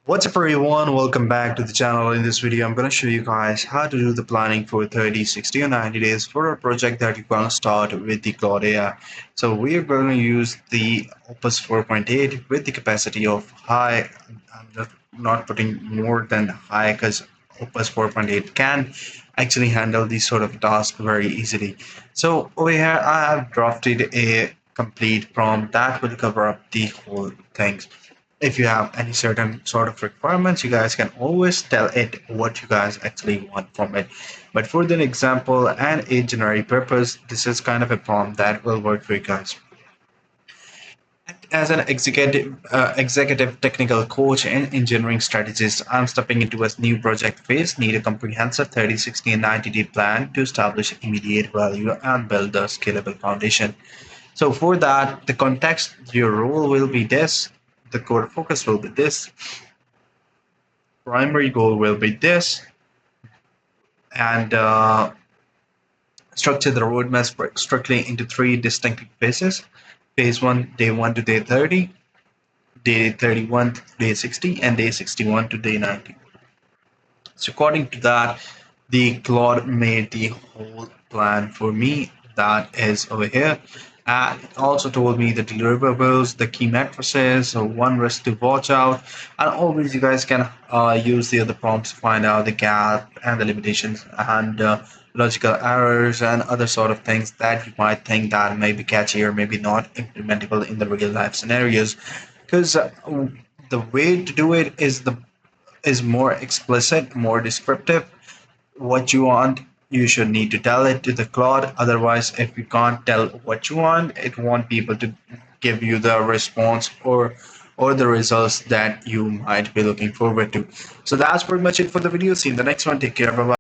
What's up everyone, welcome back to the channel. In this video I'm going to show you guys how to do the planning for 30, 60 or 90 days for a project that you're going to start with the Claude AI. So we are going to use the Opus 4.8 with the capacity of high. I'm not putting more than high because Opus 4.8 can actually handle these sort of tasks very easily. So over here I have drafted a complete prompt that will cover up the whole things. If you have any certain sort of requirements, you guys can always tell it what you guys actually want from it. But for the example and a generic purpose, this is kind of a prompt that will work for you guys. As an executive technical coach and engineering strategist, I'm stepping into a new project phase, need a comprehensive 30, 60, and 90-day plan to establish immediate value and build a scalable foundation. So for that, the context, your role will be this, the core focus will be this, primary goal will be this, and structure the roadmap strictly into three distinct phases. Phase 1, day 1 to day 30, day 31 to day 60, and day 61 to day 90. So according to that, the Claude made the whole plan for me. That is over here. It also told me the deliverables, the key matrices, so one risk to watch out, and always you guys can use the other prompts to find out the gap and the limitations and logical errors and other sort of things that you might think that may be catchy or maybe not implementable in the real life scenarios. Because the way to do it is more explicit, more descriptive. What you want, you should need to tell it to the Claude. Otherwise, if you can't tell what you want, it won't be able to give you the response or the results that you might be looking forward to. So that's pretty much it for the video. See you in the next one. Take care. Bye bye.